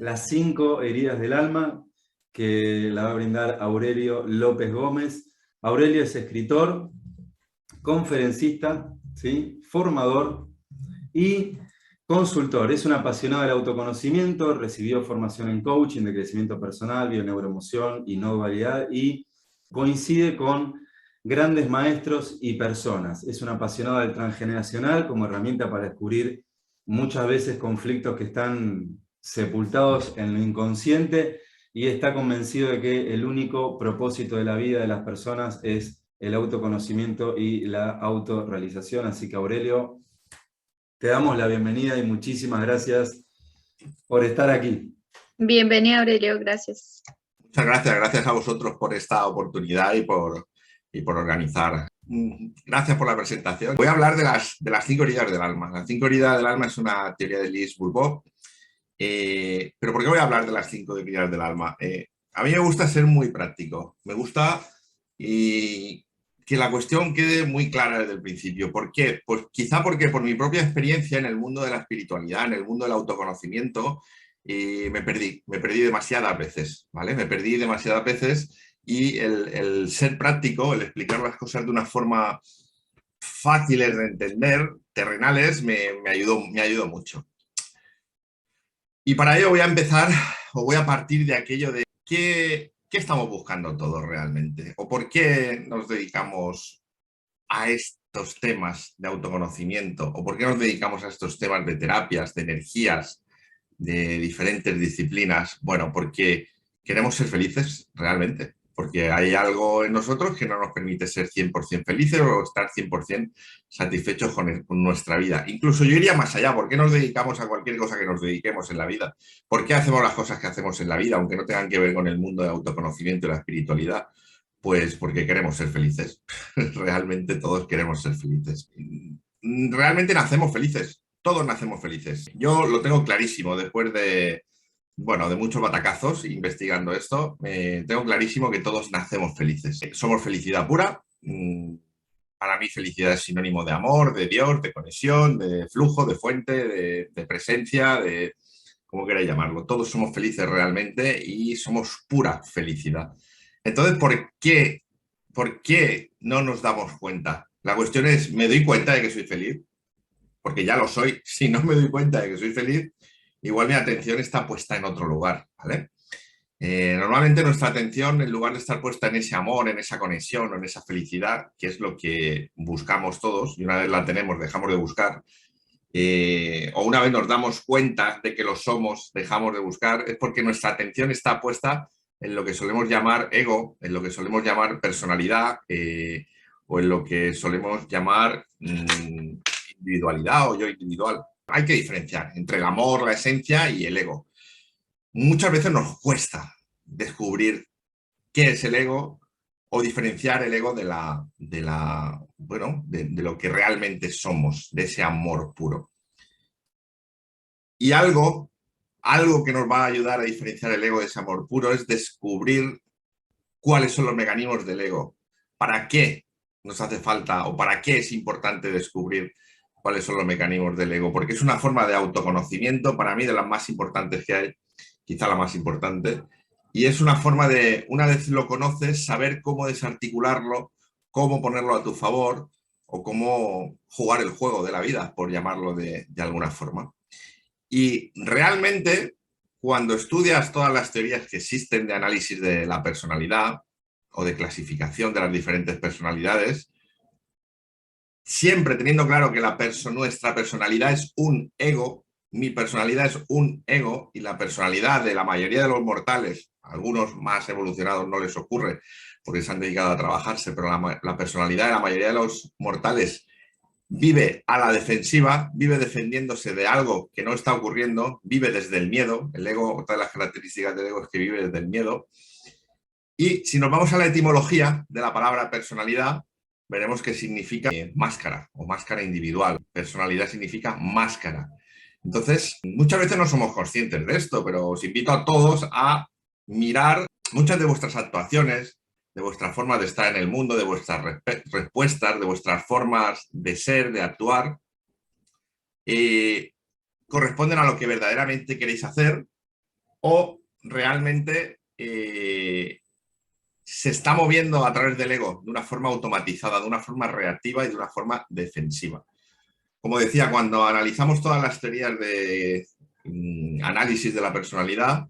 las 5 heridas del alma, que la va a brindar Aurelio López Gómez. Aurelio es escritor, conferencista, ¿sí? Formador y consultor. Es un apasionado del autoconocimiento, recibió formación en coaching de crecimiento personal, bioneuroemoción y no dualidad, y coincide con grandes maestros y personas. Es un apasionado del transgeneracional como herramienta para descubrir muchas veces conflictos que están sepultados en lo inconsciente, y está convencido de que el único propósito de la vida de las personas es el autoconocimiento y la autorrealización. Así que, Aurelio, te damos la bienvenida y muchísimas gracias por estar aquí. Bienvenido, Aurelio, gracias. Muchas gracias, gracias a vosotros por esta oportunidad y por organizar. Gracias por la presentación. Voy a hablar de las 5 heridas del alma. Las 5 heridas del alma es una teoría de Liz Bourbeau. Pero ¿por qué voy a hablar de las 5 heridas del alma? A mí me gusta ser muy práctico. Me gusta que la cuestión quede muy clara desde el principio. ¿Por qué? Pues quizá porque por mi propia experiencia en el mundo de la espiritualidad, en el mundo del autoconocimiento, me perdí demasiadas veces, ¿vale? Me perdí demasiadas veces, y el ser práctico, el explicar las cosas de una forma fáciles de entender, terrenales, me ayudó mucho. Y para ello voy a empezar, o voy a partir de aquello de qué estamos buscando todos realmente, o por qué nos dedicamos a estos temas de autoconocimiento, o por qué nos dedicamos a estos temas de terapias, de energías, de diferentes disciplinas. Bueno, porque queremos ser felices realmente, porque hay algo en nosotros que no nos permite ser 100% felices o estar 100% satisfechos con nuestra vida. Incluso yo iría más allá. ¿Por qué nos dedicamos a cualquier cosa que nos dediquemos en la vida? ¿Por qué hacemos las cosas que hacemos en la vida, aunque no tengan que ver con el mundo de autoconocimiento y la espiritualidad? Pues porque queremos ser felices. Realmente todos queremos ser felices. Realmente nacemos felices. Todos nacemos felices. Yo lo tengo clarísimo después de muchos batacazos investigando esto. Tengo clarísimo que todos nacemos felices. Somos felicidad pura. Para mí felicidad es sinónimo de amor, de Dios, de conexión, de flujo, de fuente, de presencia, de como queráis llamarlo. Todos somos felices realmente y somos pura felicidad. Entonces, ¿por qué no nos damos cuenta? La cuestión es, ¿me doy cuenta de que soy feliz? Porque ya lo soy. Si no me doy cuenta de que soy feliz, igual mi atención está puesta en otro lugar, ¿vale? Normalmente nuestra atención, en lugar de estar puesta en ese amor, en esa conexión o en esa felicidad, que es lo que buscamos todos, y una vez la tenemos dejamos de buscar, o una vez nos damos cuenta de que lo somos, dejamos de buscar, es porque nuestra atención está puesta en lo que solemos llamar ego, en lo que solemos llamar personalidad, o en lo que solemos llamar individualidad o yo individual. Hay que diferenciar entre el amor, la esencia y el ego. Muchas veces nos cuesta descubrir qué es el ego o diferenciar el ego de lo que realmente somos, de ese amor puro. Y algo que nos va a ayudar a diferenciar el ego de ese amor puro es descubrir cuáles son los mecanismos del ego. ¿Para qué nos hace falta o para qué es importante descubrir cuáles son los mecanismos del ego? Porque es una forma de autoconocimiento, para mí, de las más importantes que hay, quizá la más importante, y es una forma de, una vez lo conoces, saber cómo desarticularlo, cómo ponerlo a tu favor o cómo jugar el juego de la vida, por llamarlo de alguna forma. Y realmente, cuando estudias todas las teorías que existen de análisis de la personalidad o de clasificación de las diferentes personalidades, siempre teniendo claro que nuestra personalidad es un ego, mi personalidad es un ego, y la personalidad de la mayoría de los mortales, algunos más evolucionados no les ocurre porque se han dedicado a trabajarse, pero la personalidad de la mayoría de los mortales vive a la defensiva, vive defendiéndose de algo que no está ocurriendo, vive desde el miedo. El ego, otra de las características del ego es que vive desde el miedo. Y si nos vamos a la etimología de la palabra personalidad, veremos que significa máscara o máscara individual. Personalidad significa máscara. Entonces, muchas veces no somos conscientes de esto, pero os invito a todos a mirar muchas de vuestras actuaciones, de vuestra forma de estar en el mundo, de vuestras respuestas, de vuestras formas de ser, de actuar, corresponden a lo que verdaderamente queréis hacer o realmente se está moviendo a través del ego de una forma automatizada, de una forma reactiva y de una forma defensiva. Como decía, cuando analizamos todas las teorías de análisis de la personalidad,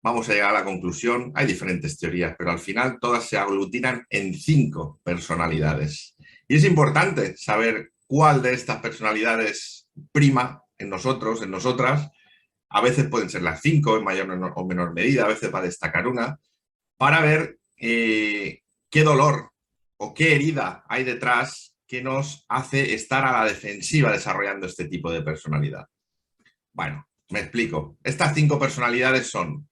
vamos a llegar a la conclusión, hay diferentes teorías, pero al final todas se aglutinan en 5 personalidades. Y es importante saber cuál de estas personalidades prima en nosotros, en nosotras. A veces pueden ser las 5 en mayor o menor medida, a veces va a destacar una, para ver qué dolor o qué herida hay detrás que nos hace estar a la defensiva desarrollando este tipo de personalidad. Bueno, me explico. Estas 5 personalidades son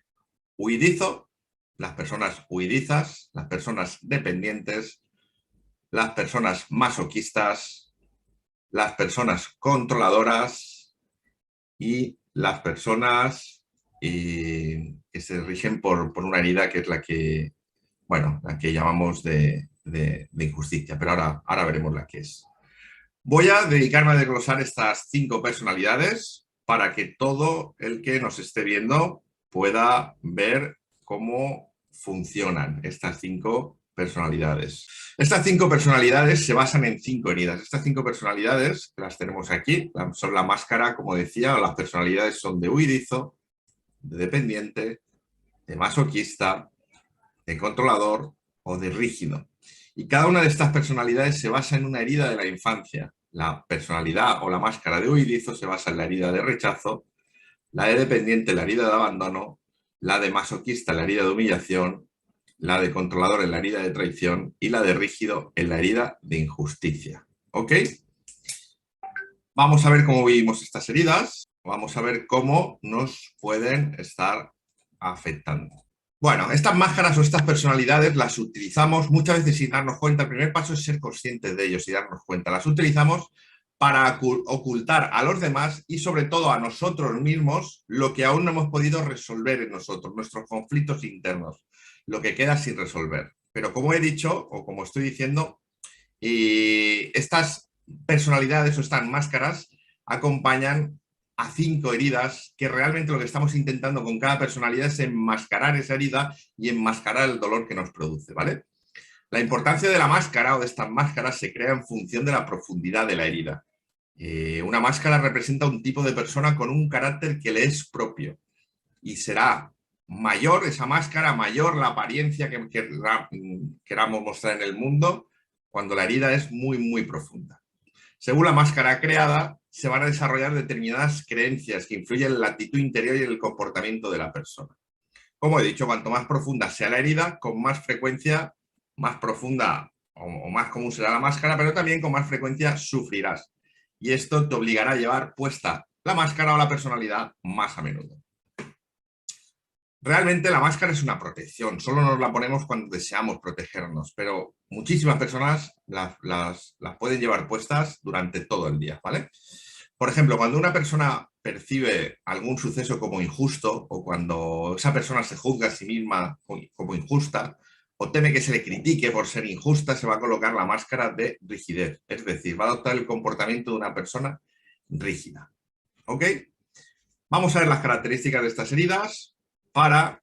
huidizo, las personas huidizas, las personas dependientes, las personas masoquistas, las personas controladoras y las personas que se rigen por una herida que es la que, bueno, la que llamamos de injusticia, pero ahora veremos la que es. Voy a dedicarme a desglosar estas 5 personalidades para que todo el que nos esté viendo pueda ver cómo funcionan estas 5 personalidades. Estas 5 personalidades se basan en 5 heridas. Estas 5 personalidades, las tenemos aquí, son la máscara, como decía, o las personalidades son de huidizo, de dependiente, de masoquista, de controlador o de rígido. Y cada una de estas personalidades se basa en una herida de la infancia. La personalidad o la máscara de huidizo se basa en la herida de rechazo, la de dependiente en la herida de abandono, la de masoquista en la herida de humillación, la de controlador en la herida de traición y la de rígido en la herida de injusticia. ¿Ok? Vamos a ver cómo vivimos estas heridas, vamos a ver cómo nos pueden estar afectando. Bueno, estas máscaras o estas personalidades las utilizamos muchas veces sin darnos cuenta. El primer paso es ser conscientes de ellos y darnos cuenta. Las utilizamos para ocultar a los demás y sobre todo a nosotros mismos lo que aún no hemos podido resolver en nosotros, nuestros conflictos internos, lo que queda sin resolver. Pero como he dicho, o como estoy diciendo, estas personalidades o estas máscaras acompañan a 5 heridas que realmente lo que estamos intentando con cada personalidad es enmascarar esa herida y enmascarar el dolor que nos produce, ¿vale? La importancia de la máscara o de estas máscaras se crea en función de la profundidad de la herida. Una máscara representa un tipo de persona con un carácter que le es propio y será mayor esa máscara, mayor la apariencia que queramos mostrar en el mundo cuando la herida es muy, muy profunda. Según la máscara creada, se van a desarrollar determinadas creencias que influyen en la actitud interior y en el comportamiento de la persona. Como he dicho, cuanto más profunda sea la herida, con más frecuencia, más profunda o más común será la máscara, pero también con más frecuencia sufrirás. Y esto te obligará a llevar puesta la máscara o la personalidad más a menudo. Realmente la máscara es una protección, solo nos la ponemos cuando deseamos protegernos, pero muchísimas personas las pueden llevar puestas durante todo el día, ¿vale? Por ejemplo, cuando una persona percibe algún suceso como injusto o cuando esa persona se juzga a sí misma como injusta o teme que se le critique por ser injusta, se va a colocar la máscara de rigidez, es decir, va a adoptar el comportamiento de una persona rígida, ¿ok? Vamos a ver las características de estas heridas para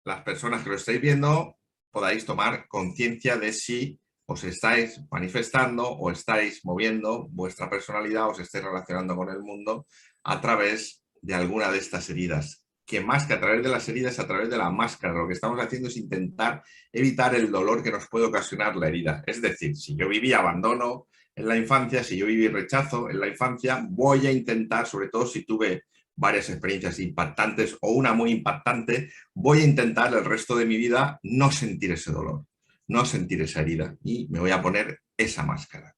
las personas que lo estáis viendo podáis tomar conciencia de si os estáis manifestando o estáis moviendo vuestra personalidad, os estáis relacionando con el mundo a través de alguna de estas heridas. Que más que a través de las heridas, a través de la máscara, lo que estamos haciendo es intentar evitar el dolor que nos puede ocasionar la herida. Es decir, si yo viví abandono en la infancia, si yo viví rechazo en la infancia, voy a intentar, sobre todo si tuve varias experiencias impactantes o una muy impactante, voy a intentar el resto de mi vida no sentir ese dolor, no sentir esa herida y me voy a poner esa máscara.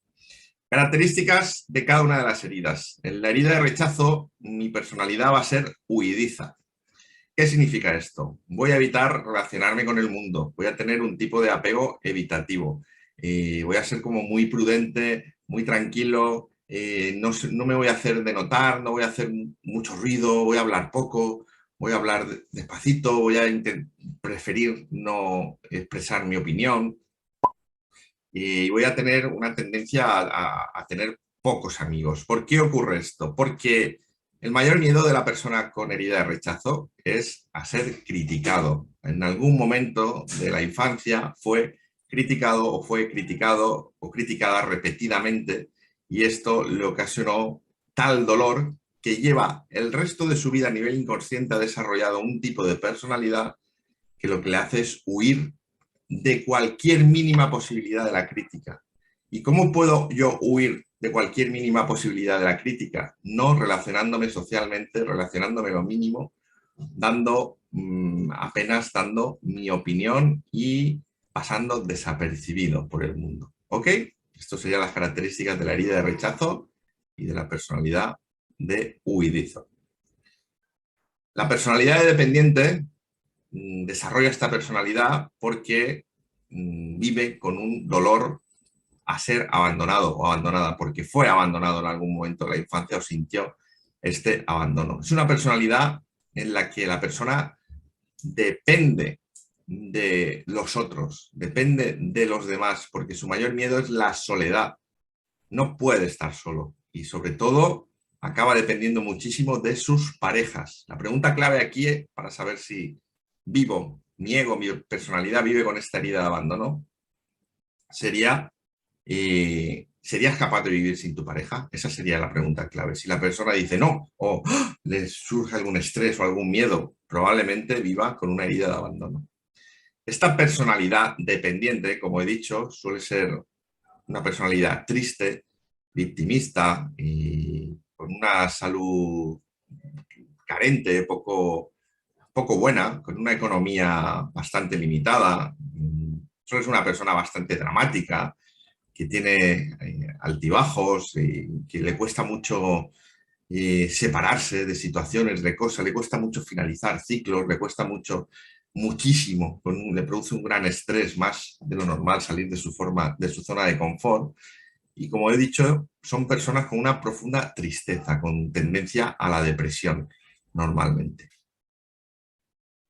Características de cada una de las heridas. En la herida de rechazo, mi personalidad va a ser huidiza. ¿Qué significa esto? Voy a evitar relacionarme con el mundo, voy a tener un tipo de apego evitativo, voy a ser como muy prudente, muy tranquilo, no me voy a hacer de notar, no voy a hacer mucho ruido, voy a hablar poco, voy a hablar despacito, voy a preferir no expresar mi opinión y voy a tener una tendencia a tener pocos amigos. ¿Por qué ocurre esto? Porque El mayor miedo de la persona con herida de rechazo es a ser criticado. En algún momento de la infancia fue criticado o criticada repetidamente, y esto le ocasionó tal dolor que lleva el resto de su vida a nivel inconsciente, ha desarrollado un tipo de personalidad que lo que le hace es huir de cualquier mínima posibilidad de la crítica. ¿Y cómo puedo yo huir de cualquier mínima posibilidad de la crítica? No relacionándome socialmente, relacionándome lo mínimo, apenas dando mi opinión y pasando desapercibido por el mundo. ¿Ok? Estas serían las características de la herida de rechazo y de la personalidad de huidizo. La personalidad de dependiente desarrolla esta personalidad porque vive con un dolor a ser abandonado o abandonada, porque fue abandonado en algún momento de la infancia o sintió este abandono. Es una personalidad en la que la persona depende de los otros, depende de los demás, porque su mayor miedo es la soledad. No puede estar solo y sobre todo acaba dependiendo muchísimo de sus parejas. La pregunta clave aquí para saber si mi ego, mi personalidad vive con esta herida de abandono, sería, ¿serías capaz de vivir sin tu pareja? Esa sería la pregunta clave. Si la persona dice no, o le surge algún estrés o algún miedo, probablemente viva con una herida de abandono. Esta personalidad dependiente, como he dicho, suele ser una personalidad triste, victimista y con una salud carente, poco buena, con una economía bastante limitada. Suele ser una persona bastante dramática, que tiene altibajos, que le cuesta mucho separarse de situaciones, de cosas, le cuesta mucho finalizar ciclos, le cuesta muchísimo, le produce un gran estrés, más de lo normal, salir de su zona de confort. Y como he dicho, son personas con una profunda tristeza, con tendencia a la depresión normalmente.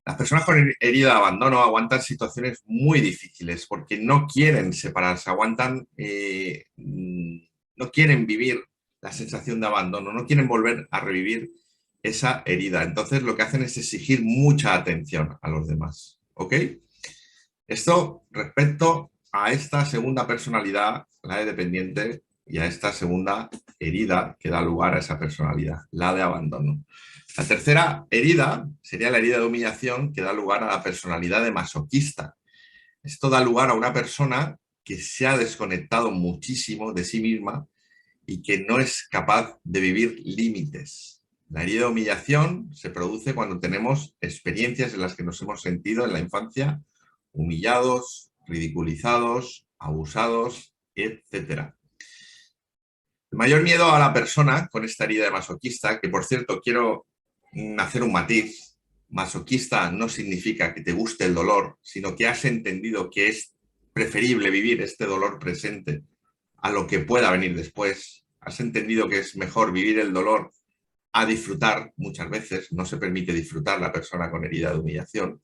Las personas con herida de abandono aguantan situaciones muy difíciles porque no quieren separarse, no quieren vivir la sensación de abandono, no quieren volver a revivir esa herida. Entonces lo que hacen es exigir mucha atención a los demás. ¿Ok? Esto respecto a esta segunda personalidad, la de dependiente, y a esta segunda herida que da lugar a esa personalidad, la de abandono. La tercera herida sería la herida de humillación que da lugar a la personalidad de masoquista. Esto da lugar a una persona que se ha desconectado muchísimo de sí misma y que no es capaz de vivir límites. La herida de humillación se produce cuando tenemos experiencias en las que nos hemos sentido en la infancia humillados, ridiculizados, abusados, etc. El mayor miedo a la persona con esta herida de masoquista, que por cierto quiero hacer un matiz, masoquista no significa que te guste el dolor, sino que has entendido que es preferible vivir este dolor presente a lo que pueda venir después. Has entendido que es mejor vivir el dolor a disfrutar muchas veces, no se permite disfrutar la persona con herida de humillación.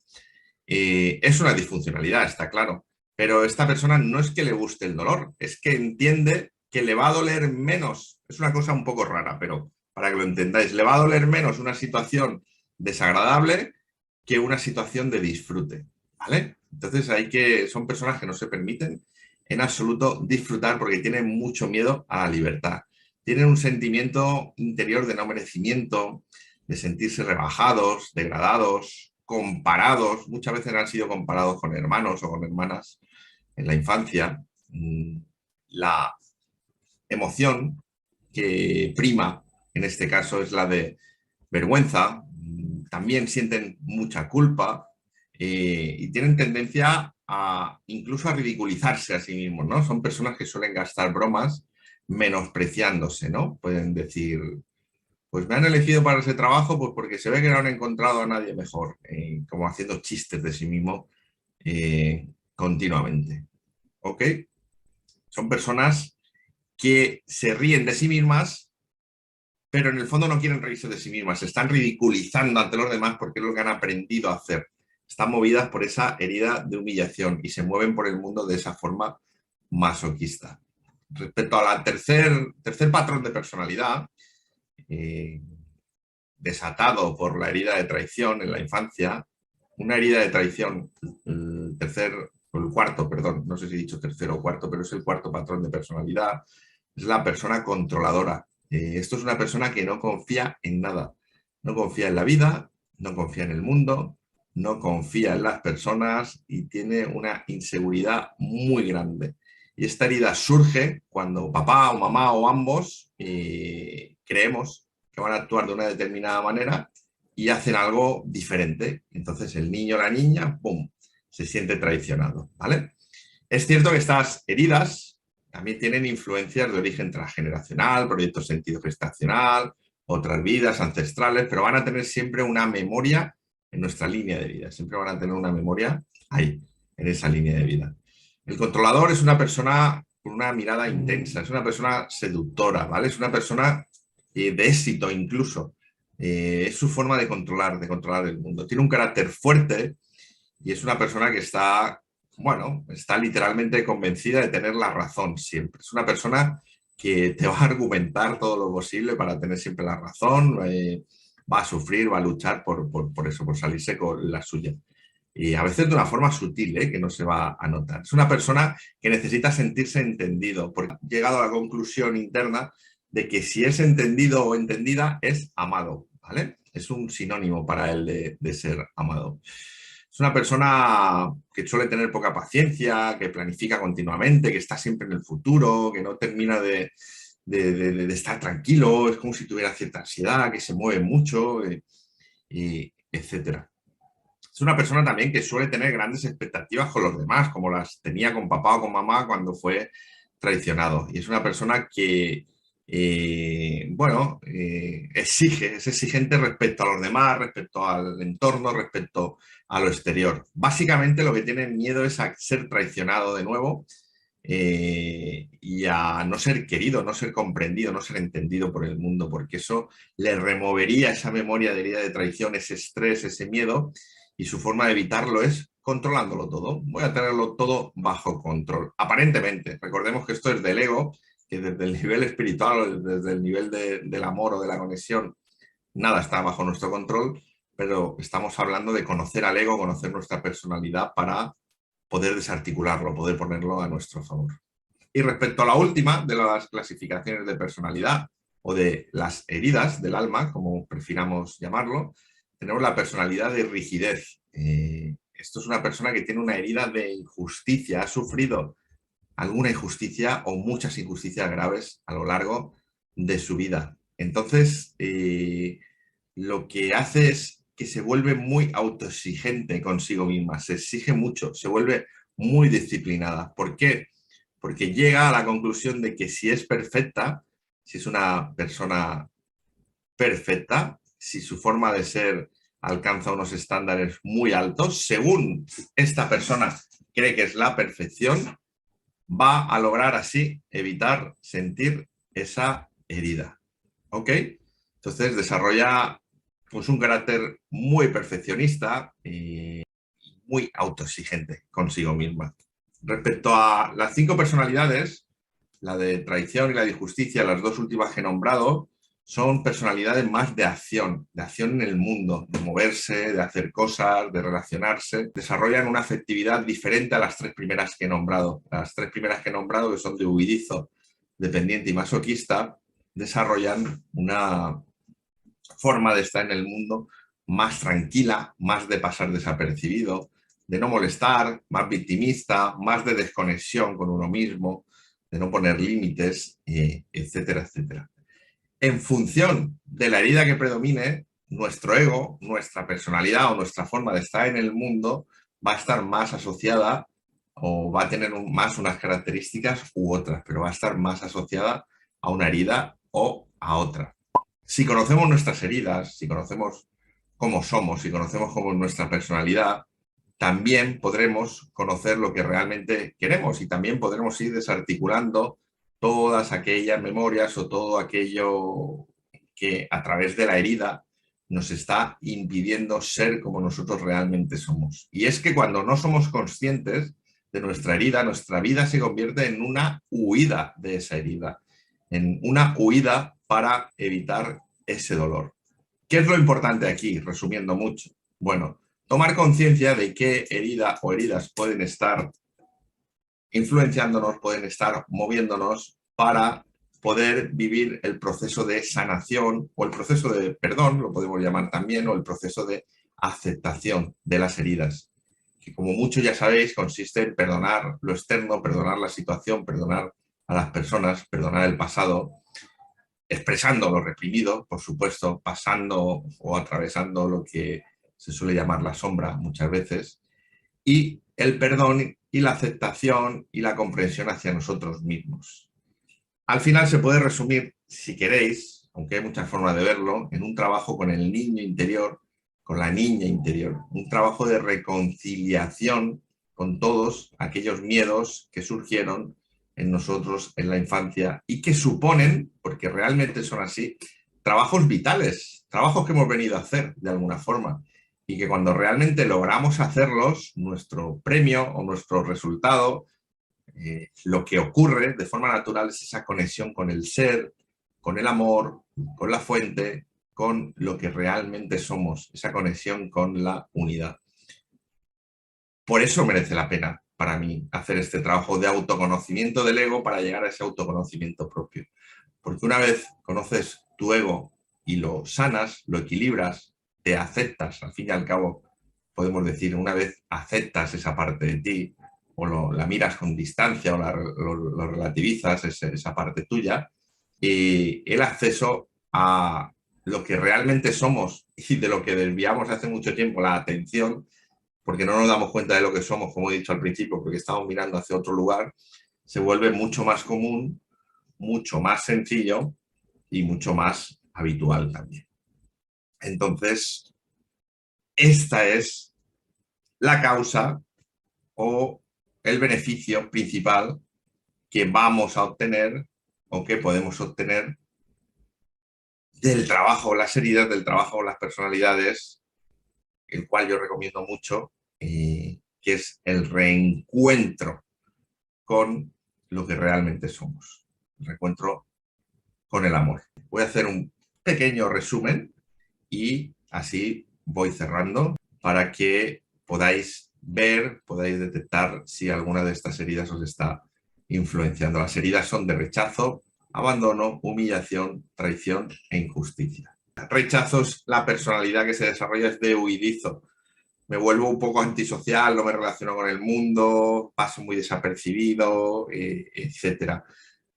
Es una disfuncionalidad, está claro, pero esta persona no es que le guste el dolor, es que entiende que le va a doler menos. Es una cosa un poco rara, pero para que lo entendáis, le va a doler menos una situación desagradable que una situación de disfrute, ¿vale? Entonces son personas que no se permiten en absoluto disfrutar porque tienen mucho miedo a la libertad. Tienen un sentimiento interior de no merecimiento, de sentirse rebajados, degradados, comparados. Muchas veces han sido comparados con hermanos o con hermanas en la infancia. La emoción que prima en este caso es la de vergüenza. También sienten mucha culpa y tienen tendencia incluso a ridiculizarse a sí mismos, ¿no? Son personas que suelen gastar bromas menospreciándose, ¿no? Pueden decir, pues me han elegido para ese trabajo pues porque se ve que no han encontrado a nadie mejor, como haciendo chistes de sí mismo continuamente. ¿Ok? Son personas que se ríen de sí mismas, pero en el fondo no quieren reírse de sí mismas, se están ridiculizando ante los demás porque es lo que han aprendido a hacer. Están movidas por esa herida de humillación y se mueven por el mundo de esa forma masoquista. Respecto a la tercer patrón de personalidad, desatado por la herida de traición en la infancia, una herida de traición, el cuarto, perdón, no sé si he dicho tercero o cuarto, pero es el cuarto patrón de personalidad, es la persona controladora. Esto es una persona que no confía en nada, no confía en la vida, no confía en el mundo, no confía en las personas y tiene una inseguridad muy grande. Y esta herida surge cuando papá o mamá o ambos creemos que van a actuar de una determinada manera y hacen algo diferente. Entonces el niño o la niña, ¡pum!, se siente traicionado, ¿vale? Es cierto que estas heridas también tienen influencias de origen transgeneracional, proyecto sentido gestacional, otras vidas ancestrales, pero van a tener siempre una memoria en nuestra línea de vida. Siempre van a tener una memoria ahí, en esa línea de vida. El controlador es una persona con una mirada intensa, es una persona seductora, ¿vale? Es una persona de éxito incluso. Es su forma de controlar el mundo. Tiene un carácter fuerte y es una persona que está, bueno, está literalmente convencida de tener la razón siempre. Es una persona que te va a argumentar todo lo posible para tener siempre la razón, va a sufrir, va a luchar por eso, por salirse con la suya. Y a veces de una forma sutil, que no se va a notar. Es una persona que necesita sentirse entendido, porque ha llegado a la conclusión interna de que si es entendido o entendida, es amado, ¿vale? Es un sinónimo para él de ser amado. Es una persona que suele tener poca paciencia, que planifica continuamente, que está siempre en el futuro, que no termina de estar tranquilo, es como si tuviera cierta ansiedad, que se mueve mucho, etcétera. Es una persona también que suele tener grandes expectativas con los demás, como las tenía con papá o con mamá cuando fue traicionado. Y es una persona que, exige, es exigente respecto a los demás, respecto al entorno, respecto a lo exterior. Básicamente lo que tiene miedo es a ser traicionado de nuevo y a no ser querido, no ser comprendido, no ser entendido por el mundo, porque eso le removería esa memoria de herida de traición, ese estrés, ese miedo. Y su forma de evitarlo es controlándolo todo. Voy a tenerlo todo bajo control. Aparentemente, recordemos que esto es del ego, que desde el nivel espiritual, desde el nivel del amor o de la conexión, nada está bajo nuestro control, pero estamos hablando de conocer al ego, conocer nuestra personalidad para poder desarticularlo, poder ponerlo a nuestro favor. Y respecto a la última de las clasificaciones de personalidad o de las heridas del alma, como prefiramos llamarlo, tenemos la personalidad de rigidez. Esto es una persona que tiene una herida de injusticia, ha sufrido alguna injusticia o muchas injusticias graves a lo largo de su vida. Entonces, lo que hace es que se vuelve muy autoexigente consigo misma, se exige mucho, se vuelve muy disciplinada. ¿Por qué? Porque llega a la conclusión de que si es perfecta, si es una persona perfecta, si su forma de ser alcanza unos estándares muy altos, según esta persona cree que es la perfección, va a lograr así evitar sentir esa herida. ¿Ok? Entonces desarrolla pues, un carácter muy perfeccionista y muy autoexigente consigo misma. Respecto a las 5 personalidades, la de traición y la de injusticia, las dos últimas que he nombrado, son personalidades más de acción en el mundo, de moverse, de hacer cosas, de relacionarse. Desarrollan una afectividad diferente a las 3 primeras que he nombrado. Las 3 primeras que he nombrado, que son de huidizo, dependiente y masoquista, desarrollan una forma de estar en el mundo más tranquila, más de pasar desapercibido, de no molestar, más victimista, más de desconexión con uno mismo, de no poner límites, etcétera, etcétera. En función de la herida que predomine, nuestro ego, nuestra personalidad o nuestra forma de estar en el mundo va a estar más asociada o va a tener más unas características u otras, pero va a estar más asociada a una herida o a otra. Si conocemos nuestras heridas, si conocemos cómo somos, si conocemos cómo es nuestra personalidad, también podremos conocer lo que realmente queremos y también podremos ir desarticulando todas aquellas memorias o todo aquello que a través de la herida nos está impidiendo ser como nosotros realmente somos. Y es que cuando no somos conscientes de nuestra herida, nuestra vida se convierte en una huida de esa herida, en una huida para evitar ese dolor. ¿Qué es lo importante aquí? Resumiendo mucho. Bueno, tomar conciencia de qué herida o heridas pueden estar influenciándonos, pueden estar moviéndonos para poder vivir el proceso de sanación o el proceso de perdón, lo podemos llamar también, o el proceso de aceptación de las heridas, que como mucho ya sabéis consiste en perdonar lo externo, perdonar la situación, perdonar a las personas, perdonar el pasado, expresando lo reprimido, por supuesto, pasando o atravesando lo que se suele llamar la sombra muchas veces, y el perdón y la aceptación y la comprensión hacia nosotros mismos. Al final se puede resumir, si queréis, aunque hay muchas formas de verlo, en un trabajo con el niño interior, con la niña interior, un trabajo de reconciliación con todos aquellos miedos que surgieron en nosotros en la infancia y que suponen, porque realmente son así, trabajos vitales, trabajos que hemos venido a hacer de alguna forma y que cuando realmente logramos hacerlos, nuestro premio o nuestro resultado, lo que ocurre de forma natural es esa conexión con el ser, con el amor, con la fuente, con lo que realmente somos, esa conexión con la unidad. Por eso merece la pena para mí hacer este trabajo de autoconocimiento del ego para llegar a ese autoconocimiento propio. Porque una vez conoces tu ego y lo sanas, lo equilibras, te aceptas, al fin y al cabo, podemos decir, una vez aceptas esa parte de ti, o la miras con distancia, o lo relativizas, esa parte tuya, y el acceso a lo que realmente somos y de lo que desviamos hace mucho tiempo la atención, porque no nos damos cuenta de lo que somos, como he dicho al principio, porque estamos mirando hacia otro lugar, se vuelve mucho más común, mucho más sencillo y mucho más habitual también. Entonces, esta es la causa o el beneficio principal que vamos a obtener o que podemos obtener del trabajo, las heridas, del trabajo, las personalidades, el cual yo recomiendo mucho, que es el reencuentro con lo que realmente somos, el reencuentro con el amor. Voy a hacer un pequeño resumen y así voy cerrando para que podáis ver, podáis detectar si alguna de estas heridas os está influenciando. Las heridas son de rechazo, abandono, humillación, traición e injusticia. Rechazo es la personalidad que se desarrolla es de huidizo. Me vuelvo un poco antisocial, no me relaciono con el mundo, paso muy desapercibido, etcétera.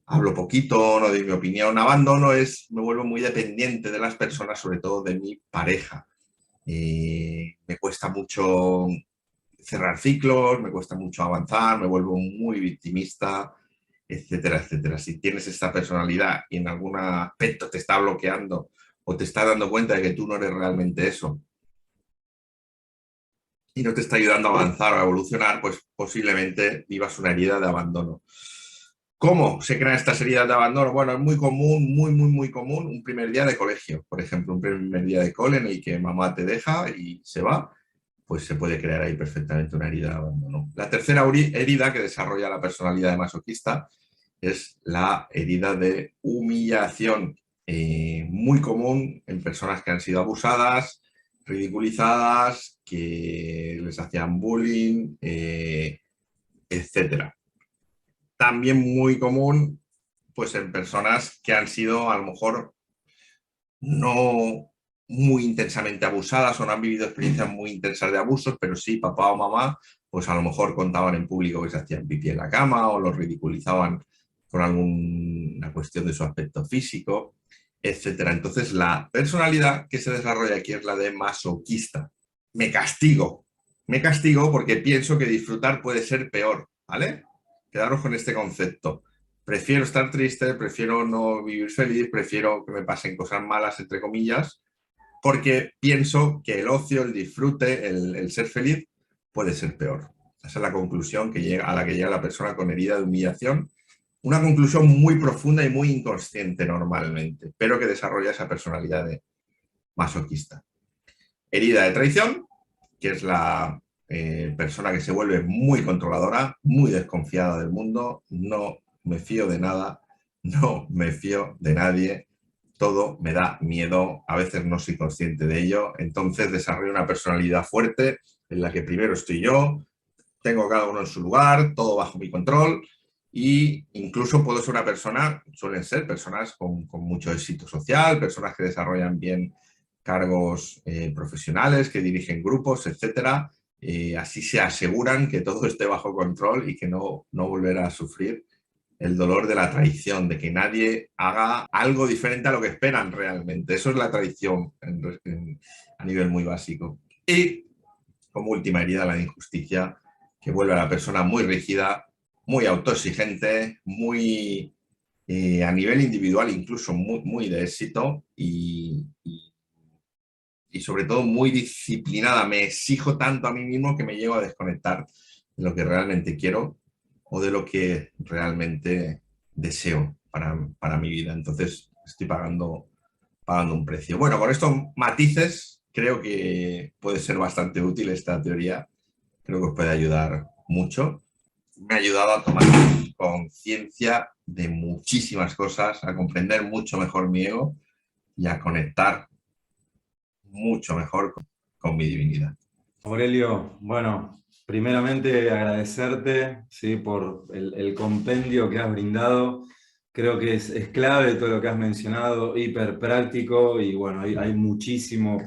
Hablo poquito, no doy mi opinión. Abandono es, me vuelvo muy dependiente de las personas, sobre todo de mi pareja. Me cuesta mucho cerrar ciclos, me cuesta mucho avanzar, me vuelvo muy victimista, etcétera, etcétera. Si tienes esta personalidad y en algún aspecto te está bloqueando o te está dando cuenta de que tú no eres realmente eso y no te está ayudando a avanzar o a evolucionar, pues posiblemente vivas una herida de abandono. ¿Cómo se crean estas heridas de abandono? Bueno, es muy común, muy común, un primer día de colegio. Por ejemplo, un primer día de cole en el que mamá te deja y se va, pues se puede crear ahí perfectamente una herida de abandono. La tercera herida que desarrolla la personalidad de masoquista es la herida de humillación, muy común en personas que han sido abusadas, ridiculizadas, que les hacían bullying, etcétera. También muy común pues en personas que han sido a lo mejor no muy intensamente abusadas o no han vivido experiencias muy intensas de abusos, pero sí papá o mamá pues a lo mejor contaban en público que se hacían pipí en la cama o los ridiculizaban por alguna cuestión de su aspecto físico, etcétera. Entonces la personalidad que se desarrolla aquí es la de masoquista. Me castigo porque pienso que disfrutar puede ser peor, ¿vale? Quedaros con este concepto. Prefiero estar triste, prefiero no vivir feliz, prefiero que me pasen cosas malas, entre comillas, porque pienso que el ocio, el disfrute, el ser feliz puede ser peor. Esa es la conclusión a la que llega la persona con herida de humillación. Una conclusión muy profunda y muy inconsciente normalmente, pero que desarrolla esa personalidad de masoquista. Herida de traición, que es la persona que se vuelve muy controladora, muy desconfiada del mundo, no me fío de nada, no me fío de nadie, todo me da miedo, a veces no soy consciente de ello, entonces desarrollo una personalidad fuerte en la que primero estoy yo, tengo cada uno en su lugar, todo bajo mi control y incluso puedo ser una persona, suelen ser personas con mucho éxito social, personas que desarrollan bien cargos profesionales, que dirigen grupos, etcétera. Así se aseguran que todo esté bajo control y que no volverá a sufrir el dolor de la traición, de que nadie haga algo diferente a lo que esperan realmente. Eso es la traición a nivel muy básico. Y como última herida, la injusticia, que vuelve a la persona muy rígida, muy autoexigente, muy a nivel individual incluso muy de éxito y sobre todo muy disciplinada. Me exijo tanto a mí mismo que me llego a desconectar de lo que realmente quiero o de lo que realmente deseo para mi vida. Entonces estoy pagando un precio. Bueno, con estos matices creo que puede ser bastante útil esta teoría. Creo que os puede ayudar mucho. Me ha ayudado a tomar conciencia de muchísimas cosas, a comprender mucho mejor mi ego y a conectar mucho mejor con mi divinidad. Aurelio, bueno, primeramente agradecerte, ¿sí?, por el compendio que has brindado. Creo que es clave todo lo que has mencionado, hiper práctico y bueno, hay muchísimo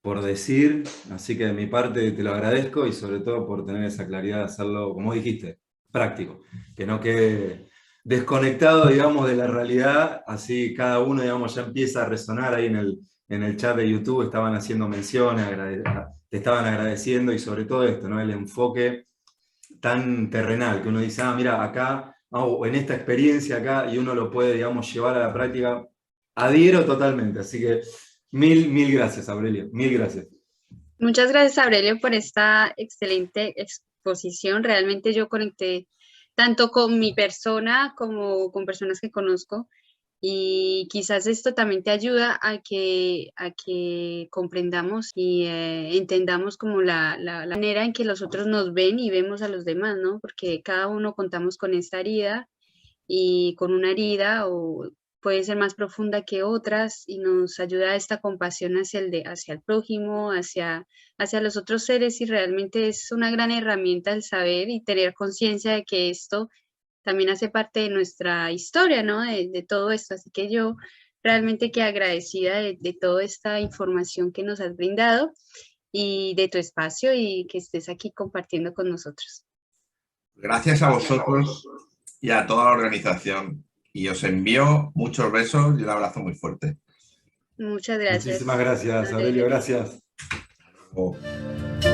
por decir, así que de mi parte te lo agradezco y sobre todo por tener esa claridad de hacerlo, como dijiste, práctico, que no quede desconectado, digamos, de la realidad, así cada uno, digamos, ya empieza a resonar ahí en el chat de YouTube, estaban haciendo menciones, te estaban agradeciendo y sobre todo esto, ¿no? El enfoque tan terrenal, que uno dice, mira, acá, o en esta experiencia acá, y uno lo puede, digamos, llevar a la práctica. Adhiero totalmente, así que mil gracias, Aurelio, mil gracias. Muchas gracias, Aurelio, por esta excelente exposición. Realmente yo conecté tanto con mi persona como con personas que conozco y quizás esto también te ayuda a que comprendamos y entendamos como la manera en que los otros nos ven y vemos a los demás, ¿no? Porque cada uno contamos con esta herida y con una herida o puede ser más profunda que otras y nos ayuda a esta compasión hacia el prójimo, hacia los otros seres y realmente es una gran herramienta el saber y tener conciencia de que esto también hace parte de nuestra historia, ¿no? De todo esto. Así que yo realmente que agradecida de toda esta información que nos has brindado y de tu espacio y que estés aquí compartiendo con nosotros. Gracias a vosotros y a toda la organización. Y os envío muchos besos y un abrazo muy fuerte. Muchas gracias. Muchísimas gracias, Aurelio, gracias. Hasta luego.